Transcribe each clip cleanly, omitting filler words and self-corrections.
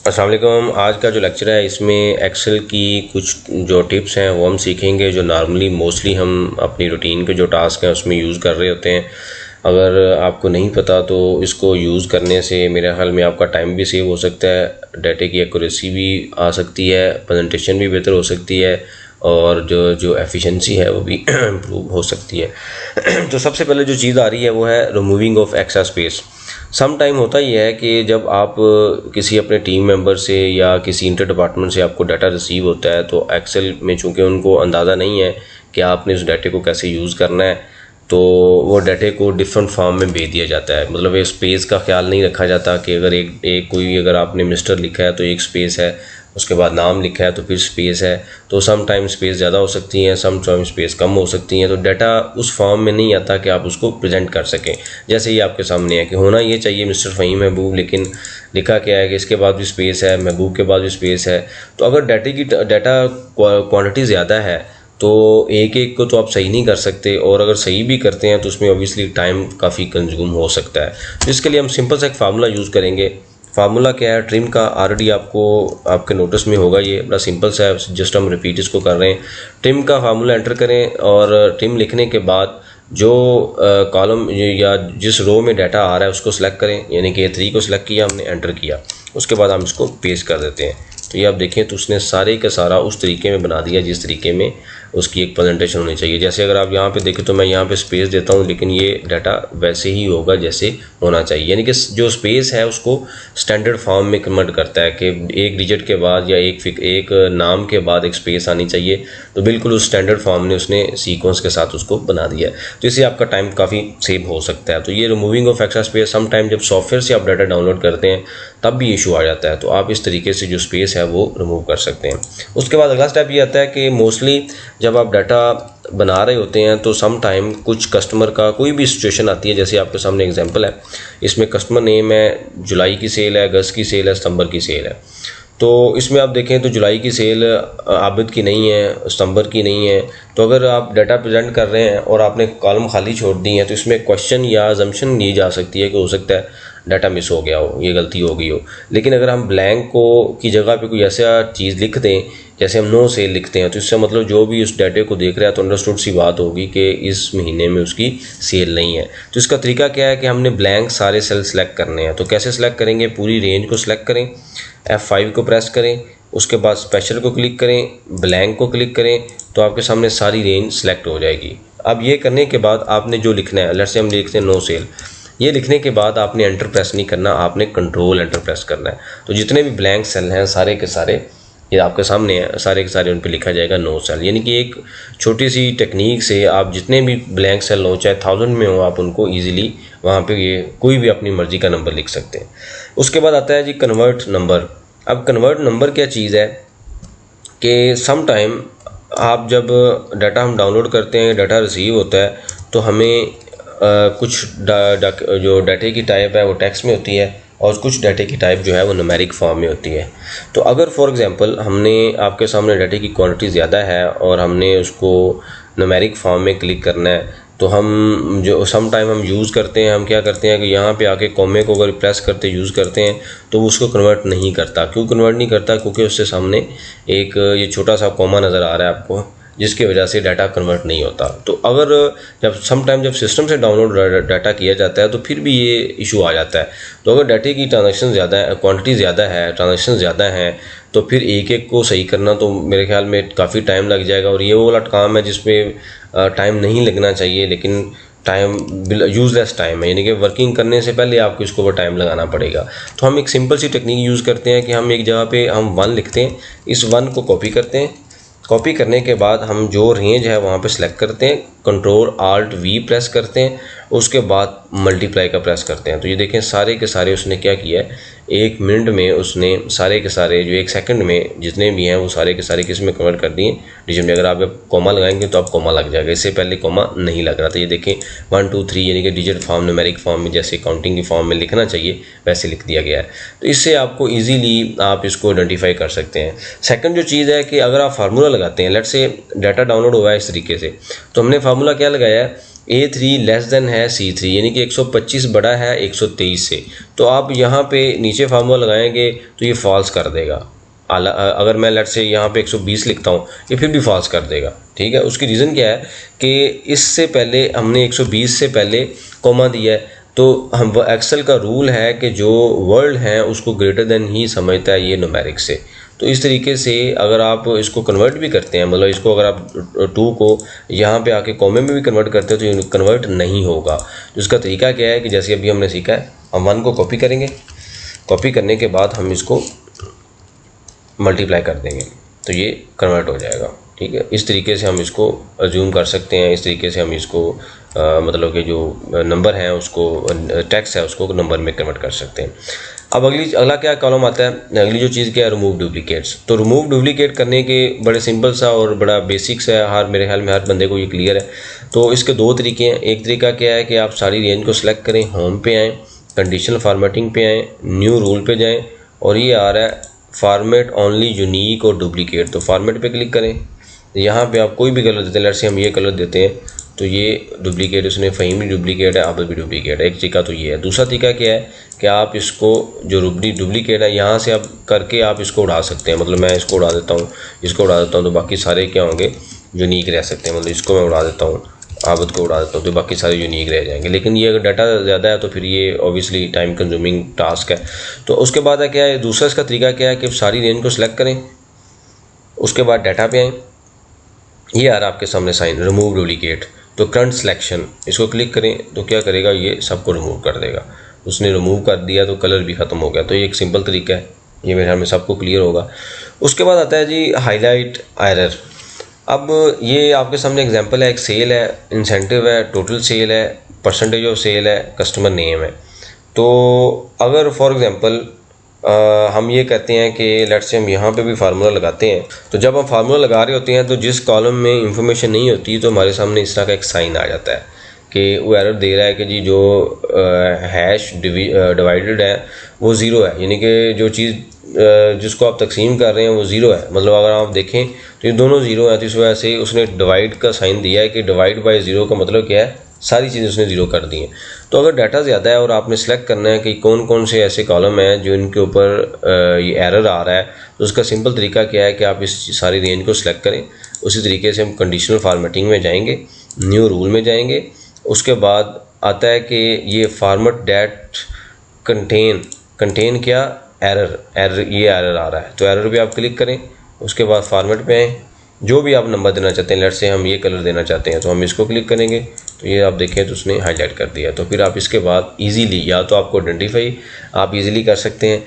अस्सलाम वालेकुम। आज का जो लेक्चर है इसमें एक्सेल की कुछ जो टिप्स हैं वो हम सीखेंगे, जो नॉर्मली मोस्टली हम अपनी रूटीन के जो टास्क हैं उसमें यूज़ कर रहे होते हैं। अगर आपको नहीं पता तो इसको यूज़ करने से मेरे ख्याल में आपका टाइम भी सेव हो सकता है, डाटे की एक्यूरेसी भी आ सकती है, प्रेजेंटेशन भी बेहतर हो सकती है और जो जो एफिशिएंसी है वो भी इम्प्रूव हो सकती है। तो सबसे पहले जो चीज़ आ रही है वो है removing of extra space. Some time होता ही है कि जब आप किसी अपने टीम मेंबर से या किसी इंटर डिपार्टमेंट से आपको डाटा रिसीव होता है तो एक्सेल में चूंकि उनको अंदाज़ा नहीं है कि आपने उस डाटे को कैसे यूज़ करना है, तो वो डाटे को डिफरेंट फॉर्म में भेज दिया जाता है। मतलब एक स्पेस का ख्याल नहीं रखा जाता कि अगर अगर आपने मिस्टर लिखा है तो एक स्पेस है, उसके बाद नाम लिखा है तो फिर स्पेस है। तो सम टाइम स्पेस ज़्यादा हो सकती हैं, सम टाइम स्पेस कम हो सकती हैं, तो डाटा उस फॉर्म में नहीं आता कि आप उसको प्रेजेंट कर सकें। जैसे ये आपके सामने है कि होना ये चाहिए मिस्टर फ़हीम महबूब, लेकिन लिखा क्या है कि इसके बाद भी स्पेस है, महबूब के बाद भी स्पेस है। तो अगर डाटा क्वांटिटी ज़्यादा है तो एक एक को तो आप सही नहीं कर सकते, और अगर सही भी करते हैं तो उसमें ऑब्वियसली टाइम काफ़ी कंज्यूम हो सकता है। तो इसके लिए हम सिंपल सा एक फार्मूला यूज़ करेंगे। फार्मूला क्या है, ट्रिम का ऑलरेडी आपको आपके नोटिस में होगा, ये बड़ा सिंपल सा है, जस्ट हम रिपीट इसको कर रहे हैं। ट्रिम का फार्मूला एंटर करें और ट्रिम लिखने के बाद जो कॉलम या जिस रो में डाटा आ रहा है उसको सिलेक्ट करें, यानी कि A3 को सिलेक्ट किया हमने, एंटर किया, उसके बाद हम इसको पेस्ट कर देते हैं। तो ये आप देखें तो उसने सारे का सारा उस तरीके में बना दिया जिस तरीके में उसकी एक प्रेजेंटेशन होनी चाहिए। जैसे अगर आप यहाँ पे देखें तो मैं यहाँ पे स्पेस देता हूँ, लेकिन ये डाटा वैसे ही होगा जैसे होना चाहिए, यानी कि जो स्पेस है उसको स्टैंडर्ड फॉर्म में कन्वर्ट करता है कि एक डिजिट के बाद या एक नाम के बाद एक स्पेस आनी चाहिए। तो बिल्कुल उस स्टैंडर्ड फॉर्म ने उसने सीक्वेंस के साथ उसको बना दिया है, तो इससे आपका टाइम काफ़ी सेव हो सकता है। तो ये removing of extra space, some time जब सॉफ्टवेयर से आप डाटा डाउनलोड करते हैं तब भी इशू आ जाता है, तो आप इस तरीके से जो स्पेस है वो रिमूव कर सकते हैं। उसके बाद अगला स्टेप ये आता है कि मोस्टली जब आप डाटा बना रहे होते हैं तो सम टाइम कुछ कस्टमर का कोई भी सिचुएशन आती है। जैसे आपके सामने एग्जांपल है, इसमें कस्टमर नेम है, जुलाई की सेल है, अगस्त की सेल है, सितंबर की सेल है। तो इसमें आप देखें तो जुलाई की सेल आबिद की नहीं है, सितंबर की नहीं है। तो अगर आप डाटा प्रेजेंट कर रहे हैं और आपने कॉलम खाली छोड़ दी है तो इसमें क्वेश्चन या अजम्पशन दी जा सकती है कि हो सकता है डाटा मिस हो गया हो, ये गलती हो गई हो। लेकिन अगर हम ब्लैंक को की जगह पे कोई ऐसा चीज़ लिख दें, जैसे हम नो सेल लिखते हैं, तो इससे मतलब जो भी उस डाटे को देख रहा है तो अंडरस्टूड सी बात होगी कि इस महीने में उसकी सेल नहीं है। तो इसका तरीका क्या है कि हमने ब्लैंक सारे सेल सेलेक्ट करने हैं। तो कैसे सेलेक्ट करेंगे, पूरी रेंज को सिलेक्ट करें, F5 को प्रेस करें, उसके बाद स्पेशल को क्लिक करें, ब्लैंक को क्लिक करें, तो आपके सामने सारी रेंज सेलेक्ट हो जाएगी। अब ये करने के बाद आपने जो लिखना है, लेट्स से हम लिखते हैं नो सेल, ये लिखने के बाद आपने एंटर प्रेस नहीं करना, आपने कंट्रोल एंटर प्रेस करना है। तो जितने भी ब्लैंक सेल हैं सारे के सारे ये आपके सामने हैं, सारे के सारे उन पर लिखा जाएगा नो सेल। यानी कि एक छोटी सी टेक्निक से आप जितने भी ब्लैंक सेल हो, चाहे 1000 में हो, आप उनको ईजिली वहाँ पे ये कोई भी अपनी मर्जी का नंबर लिख सकते हैं। उसके बाद आता है जी कन्वर्ट नंबर। अब कन्वर्ट नंबर क्या चीज़ है कि सम टाइम आप जब डाटा हम डाउनलोड करते हैं, डाटा रिसीव होता है, तो हमें कुछ जो डाटे की टाइप है वो टेक्स्ट में होती है और कुछ डाटे की टाइप जो है वो न्यूमेरिक फॉर्म में होती है। तो अगर फॉर एग्जांपल हमने आपके सामने डाटे की क्वांटिटी ज़्यादा है और हमने उसको न्यूमेरिक फॉर्म में क्लिक करना है, तो हम जो सम टाइम हम यूज़ करते हैं, हम क्या करते हैं कि यहाँ पे आके कॉमे को अगर प्रेस करते यूज़ करते हैं तो वो उसको कन्वर्ट नहीं करता। क्यों कन्वर्ट नहीं करता? क्योंकि उससे सामने एक ये छोटा सा कॉमा नज़र आ रहा है आपको, जिसकी वजह से डाटा कन्वर्ट नहीं होता। तो अगर जब सम टाइम जब सिस्टम से डाउनलोड डाटा किया जाता है तो फिर भी ये इशू आ जाता है। तो अगर डाटे की ट्रांजैक्शन ज़्यादा है, क्वांटिटी ज़्यादा है, ट्रांजैक्शन ज़्यादा हैं, तो फिर एक एक को सही करना तो मेरे ख्याल में काफ़ी टाइम लग जाएगा। और ये वो वाला काम है जिसमें टाइम नहीं लगना चाहिए, लेकिन टाइम यूज़लेस टाइम है, यानी कि वर्किंग करने से पहले आपको इसको ऊपर टाइम लगाना पड़ेगा। तो हम एक सिंपल सी टेक्निक यूज़ करते हैं कि हम एक जगह पे हम 1 लिखते हैं, इस 1 को कॉपी करते हैं, कॉपी करने के बाद हम जो रेंज है वहाँ पे सिलेक्ट करते हैं, कंट्रोल आल्ट V प्रेस करते हैं, उसके बाद मल्टीप्लाई का प्रेस करते हैं। तो ये देखें सारे के सारे उसने क्या किया है, 1 मिनट में उसने सारे के सारे जो 1 सेकंड में जितने भी हैं वो सारे के सारे किस में कन्वर्ट कर दिए, डिजिट में। अगर आप कॉमा लगाएंगे तो आप कॉमा लग जाएगा, इससे पहले कॉमा नहीं लग रहा था। ये देखें 1 2 3 यानी कि डिजिट फॉर्म, न्यूमेरिक फॉर्म में जैसे काउंटिंग की फॉर्म में लिखना चाहिए वैसे लिख दिया गया है। तो इससे आपको ईजीली आप इसको आइडेंटिफाई कर सकते हैं। सेकंड जो चीज़ है कि अगर आप फार्मूला लगाते हैं, लेट्स से डाटा डाउनलोड हुआ है इस तरीके से, तो हमने फार्मूला क्या लगाया है A3 लेस देन है C3, यानी कि 125 बड़ा है 123 से। तो आप यहाँ पे नीचे फार्मूला लगाएंगे तो ये फॉल्स कर देगा। अगर मैं लेट से यहाँ पे 120 लिखता हूँ, ये फिर भी फॉल्स कर देगा। ठीक है, उसकी रीज़न क्या है कि इससे पहले हमने 120 से पहले कॉमा दिया है, तो हम एक्सेल का रूल है कि जो वर्ड हैं उसको ग्रेटर देन ही समझता है ये न्यूमेरिक से। तो इस तरीके से अगर आप इसको कन्वर्ट भी करते हैं, मतलब इसको अगर आप 2 को यहाँ पे आके कॉमे में भी कन्वर्ट करते हो तो ये कन्वर्ट नहीं होगा। तो इसका तरीका क्या है कि जैसे अभी हमने सीखा है, हम 1 को कॉपी करेंगे, कॉपी करने के बाद हम इसको मल्टीप्लाई कर देंगे तो ये कन्वर्ट हो जाएगा। ठीक है, इस तरीके से हम इसको अज्यूम कर सकते हैं, इस तरीके से हम इसको मतलब कि जो नंबर है उसको, टेक्स्ट है उसको नंबर में कन्वर्ट कर सकते हैं। अब अगला क्या कॉलम आता है, अगली जो चीज़ क्या है, रिमूव डुप्लीकेट्स। तो रिमूव डुप्लीकेट करने के बड़े सिंपल सा और बड़ा बेसिक्स है, मेरे ख्याल में हर बंदे को ये क्लियर है। तो इसके 2 तरीके हैं। एक तरीका क्या है कि आप सारी रेंज को सिलेक्ट करें, होम पे आएँ, कंडीशनल फार्मेटिंग पे आएँ, न्यू रूल पे जाएँ, और ये आ रहा है फार्मेट ओनली यूनिक और डुप्लीकेट। तो फार्मेट पे क्लिक करें, यहाँ पे आप कोई भी कलर देते हैं, लेट्स से हम ये कलर देते हैं तो ये डुप्लीकेट, उसने फ़हीम भी डुप्लीकेट है, आबद भी डुप्लीकेट है। एक तरीका तो ये है। दूसरा तरीका क्या है कि आप इसको जो डुप्लीकेट है यहाँ से आप करके आप इसको उड़ा सकते हैं। मतलब मैं इसको उड़ा देता हूँ, इसको उड़ा देता हूँ, तो बाकी सारे क्या होंगे, यूनिक रह सकते हैं। मतलब इसको मैं उड़ा देता हूँ, आबद को उड़ा देता हूँ, तो बाकी सारे यूनिक रह जाएंगे। लेकिन ये अगर डाटा ज़्यादा है तो फिर ये ऑब्वियसली टाइम कंज्यूमिंग टास्क है। तो उसके बाद है क्या है, दूसरा इसका तरीका क्या है कि सारी रेंज को सिलेक्ट करें, उसके बाद डाटा पे आएँ, ये आ रहा आपके सामने साइन रिमूव डुप्लीकेट। तो करंट सिलेक्शन, इसको क्लिक करें तो क्या करेगा, ये सबको रिमूव कर देगा। उसने रिमूव कर दिया तो कलर भी ख़त्म हो गया। तो ये एक सिंपल तरीका है, ये मेरे ख्याल में सबको क्लियर होगा। उसके बाद आता है जी हाईलाइट एरर। अब ये आपके सामने एग्जांपल है, एक सेल है, इंसेंटिव है, टोटल सेल है, परसेंटेज ऑफ सेल है, कस्टमर नेम है। तो अगर फॉर एग्जांपल हम ये कहते हैं कि लेट्स से हम यहाँ पे भी फार्मूला लगाते हैं, तो जब हम फार्मूला लगा रहे होते हैं तो जिस कॉलम में इंफॉर्मेशन नहीं होती तो हमारे सामने इस तरह का एक साइन आ जाता है कि वो एरर दे रहा है कि जी जो हैश डिवाइडेड है वो 0 है, यानी कि जो चीज़ जिसको आप तकसीम कर रहे हैं वो 0 है। मतलब अगर आप देखें तो ये दोनों 0 हैं, तो इस वजह से उसने डिवाइड का साइन दिया है कि डिवाइड बाय 0 का मतलब क्या है, सारी चीज़ें उसने 0 कर दी हैं। तो अगर डाटा ज़्यादा है और आपने सेलेक्ट करना है कि कौन कौन से ऐसे कॉलम हैं जो इनके ऊपर ये एरर आ रहा है, तो उसका सिंपल तरीका क्या है कि आप इस सारी रेंज को सिलेक्ट करें। उसी तरीके से हम कंडीशनल फार्मेटिंग में जाएंगे, न्यू रूल में जाएंगे, उसके बाद आता है कि ये फार्मेट डेट कंटेन क्या एरर ये एरर आ रहा है, तो एरर पे आप क्लिक करें। उसके बाद फार्मेट पे आएँ, जो भी आप नंबर देना चाहते हैं, लेट्स से हम ये कलर देना चाहते हैं तो हम इसको क्लिक करेंगे तो ये आप देखें तो उसने हाईलाइट कर दिया। तो फिर आप इसके बाद इजीली या तो आपको आइडेंटिफाई आप इजीली कर सकते हैं,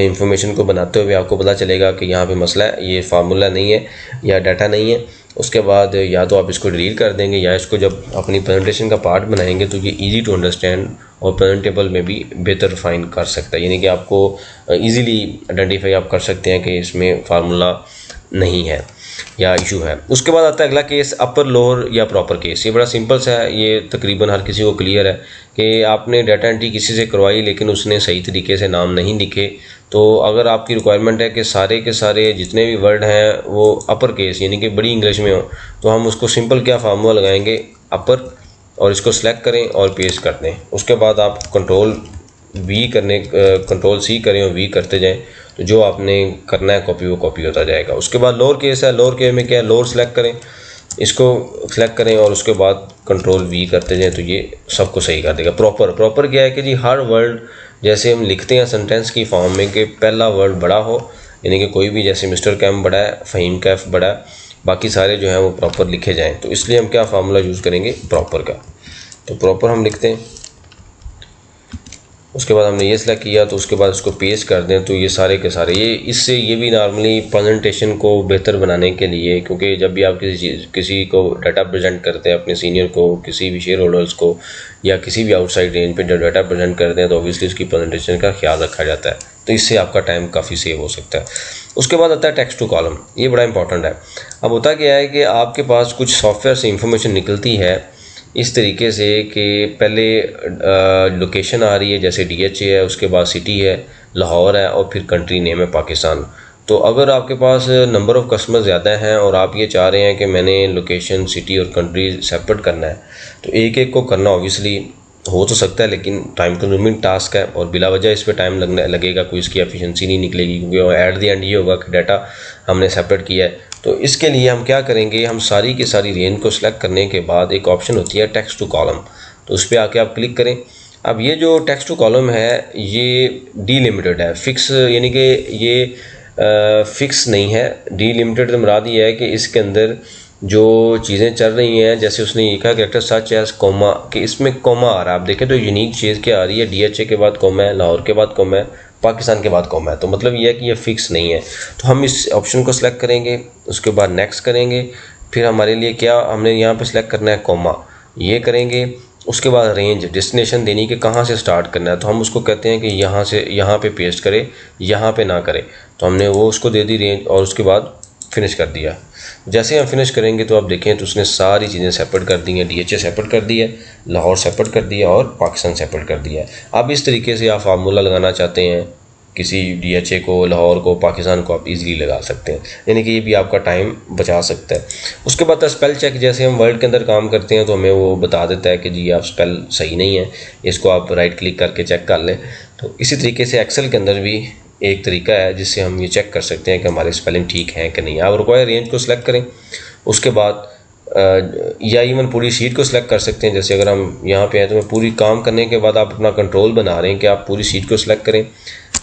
इंफॉर्मेशन को बनाते हुए आपको पता चलेगा कि यहाँ पे मसला है, ये फार्मूला नहीं है या डाटा नहीं है। उसके बाद या तो आप इसको डिलीट कर देंगे या इसको जब अपनी प्रेजेंटेशन का पार्ट बनाएंगे तो ये ईजी टू अंडरस्टैंड और प्रेजेंटेबल में भी बेहतर रिफाइन कर सकता है, यानी कि आपको ईजीली आइडेंटिफाई आप कर सकते हैं कि इसमें फार्मूला नहीं है या इशू है। उसके बाद आता है अगला केस, अपर लोअर या प्रॉपर केस। ये बड़ा सिंपल सा है, ये तकरीबन हर किसी को क्लियर है कि आपने डाटा एंट्री किसी से करवाई लेकिन उसने सही तरीके से नाम नहीं लिखे। तो अगर आपकी रिक्वायरमेंट है कि सारे के सारे जितने भी वर्ड हैं वो अपर केस यानी कि बड़ी इंग्लिश में हो, तो हम उसको सिंपल क्या फार्मूला लगाएंगे, अपर, और इसको सेलेक्ट करें और पेस्ट कर दें। उसके बाद आप कंट्रोल C करें और V करते जाएं, तो जो आपने करना है कॉपी वो कॉपी होता जाएगा। उसके बाद लोअर केस है, लोअर केस में क्या है, लोअर सेलेक्ट करें, इसको सेलेक्ट करें और उसके बाद कंट्रोल V करते जाएं तो ये सबको सही कर देगा। प्रॉपर क्या है कि जी हर वर्ड जैसे हम लिखते हैं सेंटेंस की फॉर्म में कि पहला वर्ड बड़ा हो, यानी कि कोई भी जैसे मिस्टर कैम बड़ा है, फ़हीम कैफ बड़ा है, बाकी सारे जो हैं वो प्रॉपर लिखे जाएँ। तो इसलिए हम क्या फार्मूला यूज़ करेंगे, प्रॉपर का। तो प्रॉपर हम लिखते हैं, उसके बाद हमने ये सिलेक्ट किया तो उसके बाद इसको पेस्ट कर दें तो ये सारे के सारे ये भी नॉर्मली प्रेजेंटेशन को बेहतर बनाने के लिए, क्योंकि जब भी आप किसी को डाटा प्रेजेंट करते हैं, अपने सीनियर को, किसी भी शेयर होल्डर्स को या किसी भी आउटसाइड रेंज पे जब डाटा प्रेजेंट करते हैं तो ऑब्वियसली उसकी प्रेजेंटेशन का ख्याल रखा जाता है, तो इससे आपका टाइम काफ़ी सेव हो सकता है। उसके बाद आता है टेक्स्ट टू कॉलम, ये बड़ा इंपॉर्टेंट है। अब होता क्या है कि आपके पास कुछ सॉफ्टवेयर से इंफॉर्मेशन निकलती है इस तरीके से कि पहले लोकेशन आ रही है, जैसे DHA है, उसके बाद सिटी है लाहौर है और फिर कंट्री नेम है पाकिस्तान। तो अगर आपके पास नंबर ऑफ़ कस्टमर ज़्यादा हैं और आप ये चाह रहे हैं कि मैंने लोकेशन, सिटी और कंट्री सेपरेट करना है, तो एक एक को करना ऑब्वियसली हो तो सकता है, लेकिन टाइम कंज्यूमिंग टास्क है और बिला वजह इस पर टाइम लगेगा, कोई इसकी एफिशिएंसी नहीं निकलेगी, क्योंकि एट द एंड ये होगा कि डाटा हमने सेपरेट किया है। तो इसके लिए हम क्या करेंगे, हम सारी की सारी रेंज को सिलेक्ट करने के बाद एक ऑप्शन होती है टेक्स्ट टू कॉलम, तो उस पर आके आप क्लिक करें। अब ये जो टेक्स्ट टू कॉलम है ये डीलिमिटेड है, फिक्स यानी कि ये फिक्स नहीं है। डीलिमिटेड तो मुराद ये है कि इसके अंदर जो चीज़ें चल रही हैं, जैसे उसने लिखा कैरेक्टर सच एज कोमा, कि इसमें कोमा आ रहा है। आप देखें तो यूनिक चीज़ क्या आ रही है, DHA के बाद कोमा है, लाहौर के बाद कोमा है, पाकिस्तान के बाद कोमा है। तो मतलब ये है कि ये फिक्स नहीं है। तो हम इस ऑप्शन को सिलेक्ट करेंगे, उसके बाद नेक्स्ट करेंगे, फिर हमारे लिए क्या हमने यहाँ पे सिलेक्ट करना है कोमा, ये करेंगे। उसके बाद रेंज डेस्टिनेशन देनी कि कहाँ से स्टार्ट करना है, तो हम उसको कहते हैं कि यहाँ से यहाँ पे पेस्ट करें, यहाँ पे ना करें। तो हमने वो उसको दे दी रेंज और उसके बाद फिनिश कर दिया। जैसे हम फिनिश करेंगे तो आप देखें तो उसने सारी चीज़ें सेपरेट कर दी हैं, DHA सेपरेट कर दी है, लाहौर सेपरेट कर दिया और पाकिस्तान सेपरेट कर दिया है। अब इस तरीके से आप फार्मूला लगाना चाहते हैं किसी DHA को, लाहौर को, पाकिस्तान को, आप इजीली लगा सकते हैं, यानी कि ये भी आपका टाइम बचा सकता है। उसके बाद स्पेल चेक, जैसे हम वर्ड के अंदर काम करते हैं तो हमें वो बता देता है कि जी आप स्पेल सही नहीं है, इसको आप राइट क्लिक करके चेक कर लें। तो इसी तरीके से एक्सेल के अंदर भी एक तरीका है जिससे हम ये चेक कर सकते हैं कि हमारे स्पेलिंग ठीक है कि नहीं। आप रिक्वायर रेंज को सिलेक्ट करें, उसके बाद या इवन पूरी शीट को सिलेक्ट कर सकते हैं। जैसे अगर हम यहाँ पे हैं तो मैं पूरी काम करने के बाद आप अपना कंट्रोल बना रहे हैं कि आप पूरी शीट को सिलेक्ट करें,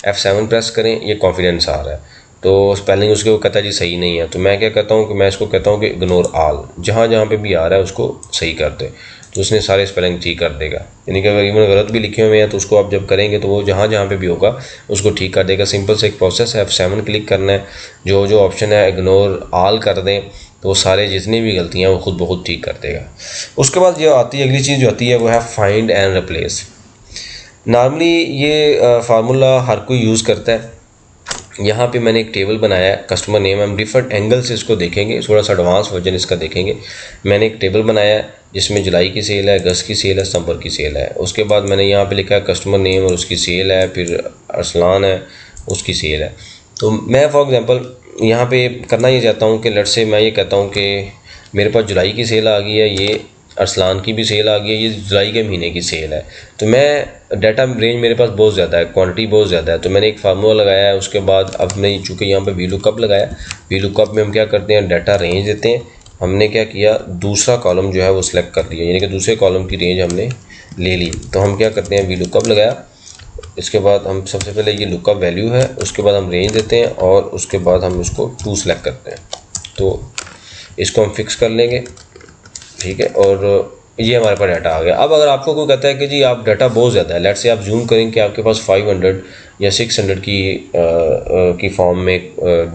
F7 प्रेस करें, ये कॉन्फिडेंस आ रहा है तो स्पेलिंग उसके वो कहता है जी सही नहीं है। तो मैं क्या कहता हूँ कि मैं इसको कहता हूँ कि इग्नोर ऑल, जहाँ जहाँ पे भी आ रहा है उसको सही कर दे, तो उसने सारे स्पेलिंग ठीक कर देगा। यानी कि अगर इवन गलत भी लिखे हुए हैं तो उसको आप जब करेंगे तो वो जहाँ जहाँ पे भी होगा उसको ठीक कर देगा। सिंपल से एक प्रोसेस है, F7 क्लिक करना है, जो जो ऑप्शन है इग्नोर ऑल कर दें तो वो सारे जितनी भी गलतियाँ वो खुद ब खुद ठीक कर देगा। उसके बाद जो आती है अगली चीज़ जो आती है वो है फाइंड एंड रिप्लेस। नॉर्मली ये फार्मूला हर कोई यूज़ करता है। यहाँ पे मैंने एक टेबल बनाया है, कस्टमर नेम, हम डिफरेंट एंगल से इसको देखेंगे, थोड़ा सा एडवांस वर्जन इसका देखेंगे। मैंने एक टेबल बनाया है जिसमें जुलाई की सेल है, अगस्त की सेल है, सितंबर की सेल है। उसके बाद मैंने यहाँ पे लिखा है कस्टमर नेम और उसकी सेल है, फिर अरसलान है उसकी सेल है। तो मैं फॉर एग्जांपल यहाँ पे करना ये चाहता हूँ कि लेट्स से मैं ये कहता हूँ कि मेरे पास जुलाई की सेल आ गई है, ये अरसलान की भी सेल आ गई है, ये जुलाई के महीने की सेल है। तो मैं डाटा रेंज मेरे पास बहुत ज़्यादा है, क्वांटिटी बहुत ज़्यादा है, तो मैंने एक फार्मूला लगाया है। उसके बाद अब मैं चूँकि यहाँ पे VLOOKUP लगाया, VLOOKUP में हम क्या करते हैं, डाटा रेंज देते हैं। हमने क्या किया, दूसरा कॉलम जो है वो सिलेक्ट कर लिया, यानी कि दूसरे कॉलम की रेंज हमने ले ली। तो हम क्या करते हैं, VLOOKUP लगाया, इसके बाद हम सबसे पहले ये लुकअप वैल्यू है, उसके बाद हम रेंज देते हैं और उसके बाद हम इसको 2 सेलेक्ट करते हैं। तो इसको हम फिक्स कर लेंगे, ठीक है, और ये हमारे पास डाटा आ गया। अब अगर आपको कोई कहता है कि जी आप डाटा बहुत ज़्यादा है, लेट्स से आप जूम करें कि आपके पास 500 या 600 की फॉर्म में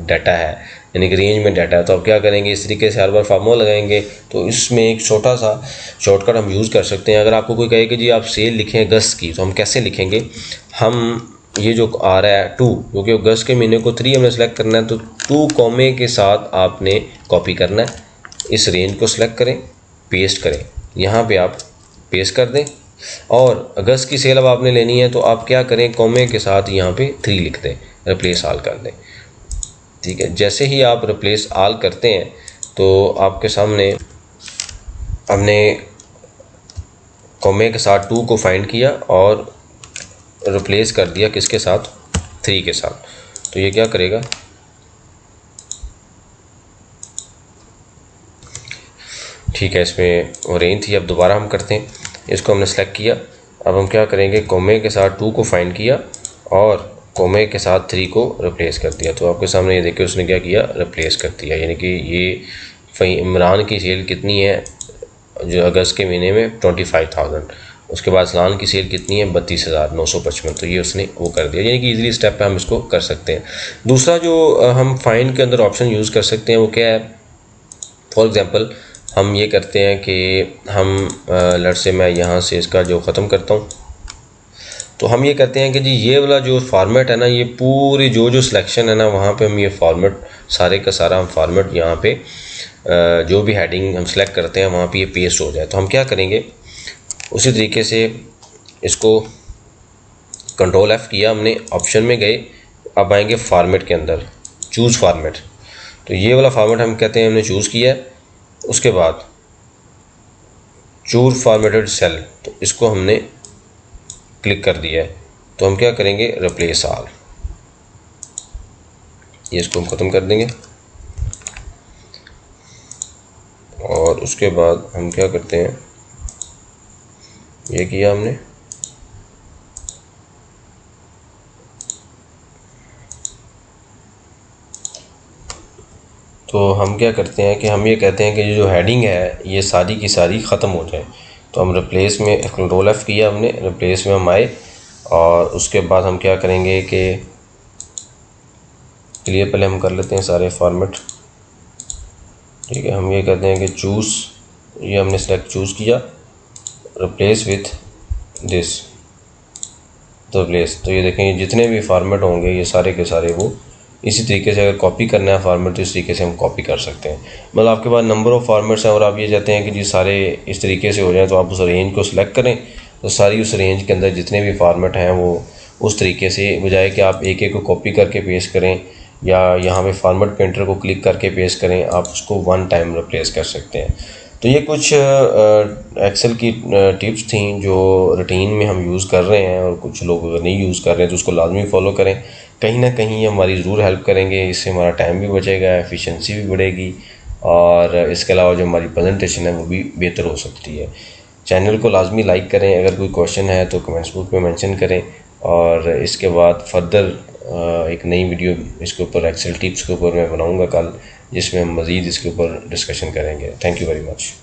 डाटा है, यानी कि रेंज में डाटा है, तो आप क्या करेंगे, इस तरीके से हर बार फार्मूला लगाएंगे। तो इसमें एक छोटा सा शॉर्टकट हम यूज़ कर सकते हैं। अगर आपको कोई कहे कि जी आप सेल लिखें अगस्त की, तो हम कैसे लिखेंगे, हम ये जो आ रहा है 2, क्योंकि अगस्त के महीने को 3 हमने सेलेक्ट करना है, तो 2 कॉमे के साथ आपने कॉपी करना है। इस रेंज को सिलेक्ट करें, पेस्ट करें, यहाँ पे आप पेस्ट कर दें। और अगस्त की सेल अब आपने लेनी है तो आप क्या करें, कॉमे के साथ यहाँ पे 3 लिख दें, रिप्लेस ऑल कर दें, ठीक है। जैसे ही आप रिप्लेस ऑल करते हैं तो आपके सामने हमने कॉमे के साथ 2 को फाइंड किया और रिप्लेस कर दिया किसके साथ, 3 के साथ। तो ये क्या करेगा, ठीक है, इसमें वो रेंज थी। अब दोबारा हम करते हैं, इसको हमने सेलेक्ट किया। अब हम क्या करेंगे, कॉमे के साथ 2 को फाइंड किया और कॉमे के साथ 3 को रिप्लेस कर दिया। तो आपके सामने ये देखिए उसने क्या किया, रिप्लेस कर दिया। यानी कि ये इमरान की सेल कितनी है जो अगस्त के महीने में, 25,000। उसके बाद सलान की सेल कितनी है, 32,955। तो ये उसने वो कर दिया। यानी कि इजीली स्टेप पे हम इसको कर सकते हैं। दूसरा जो हम फाइंड के अंदर ऑप्शन यूज़ कर सकते हैं वो क्या है, फॉर एग्जांपल हम ये करते हैं कि हम लेट्स से मैं यहाँ से इसका जो ख़त्म करता हूँ, तो हम ये कहते हैं कि जी ये वाला जो फॉर्मेट है ना, ये पूरी जो सिलेक्शन है ना, वहाँ पे हम ये फॉर्मेट सारे का सारा हम फॉर्मेट यहाँ पे जो भी हेडिंग हम सेलेक्ट करते हैं वहाँ पे ये पेस्ट हो जाए। तो हम क्या करेंगे, उसी तरीके से इसको कंट्रोल F किया हमने, ऑप्शन में गए, अब आएंगे फॉर्मेट के अंदर, चूज़ फॉर्मेट। तो ये वाला फॉर्मेट हम कहते हैं हमने चूज़ किया है। उसके बाद चूज फॉर्मेटेड सेल, तो इसको हमने क्लिक कर दिया है। तो हम क्या करेंगे, रिप्लेस ऑल, ये इसको हम ख़त्म कर देंगे। और उसके बाद हम क्या करते हैं, ये किया हमने, तो हम क्या करते हैं कि हम ये कहते हैं कि ये जो हेडिंग है ये सारी की सारी ख़त्म हो जाए। तो हम रिप्लेस में कंट्रोल F किया हमने, रिप्लेस में हम आए और उसके बाद हम क्या करेंगे कि क्लियर पहले हम कर लेते हैं सारे फॉर्मेट। ठीक है, हम ये कहते हैं कि चूज़, ये हमने सेलेक्ट चूज़ किया, रिप्लेस विथ दिस तो रिप्लेस। तो ये देखें जितने भी फॉर्मेट होंगे ये सारे के सारे वो इसी तरीके से, अगर कॉपी करना है फॉर्मेट तो इस तरीके से हम कॉपी कर सकते हैं। मतलब आपके पास नंबर ऑफ़ फॉर्मेट्स हैं और आप ये चाहते हैं कि जी सारे इस तरीके से हो जाए, तो आप उस रेंज को सिलेक्ट करें, तो सारी उस रेंज के अंदर जितने भी फॉर्मेट हैं वो उस तरीके से, बजाय कि आप एक एक को कॉपी करके पेस्ट करें या यहाँ पे फॉर्मेट पेंटर को क्लिक करके पेस्ट करें, आप उसको वन टाइम रिप्लेस कर सकते हैं। तो ये कुछ एक्सेल की टिप्स थी जो रूटीन में हम यूज़ कर रहे हैं, और कुछ लोग अगर नहीं यूज़ कर रहे हैं तो उसको लाजमी फॉलो करें। कहीं ना कहीं ये हमारी ज़रूर हेल्प करेंगे, इससे हमारा टाइम भी बचेगा, एफिशिएंसी भी बढ़ेगी, और इसके अलावा जो हमारी प्रेजेंटेशन है वो भी बेहतर हो सकती है। चैनल को लाजमी लाइक करें, अगर कोई क्वेश्चन है तो कमेंट्स बॉक्स में मेंशन करें, और इसके बाद फर्दर एक नई वीडियो इसके ऊपर एक्सेल टिप्स के ऊपर मैं बनाऊंगा कल, जिसमें हम मज़ीद इसके ऊपर डिस्कशन करेंगे। Thank you very much.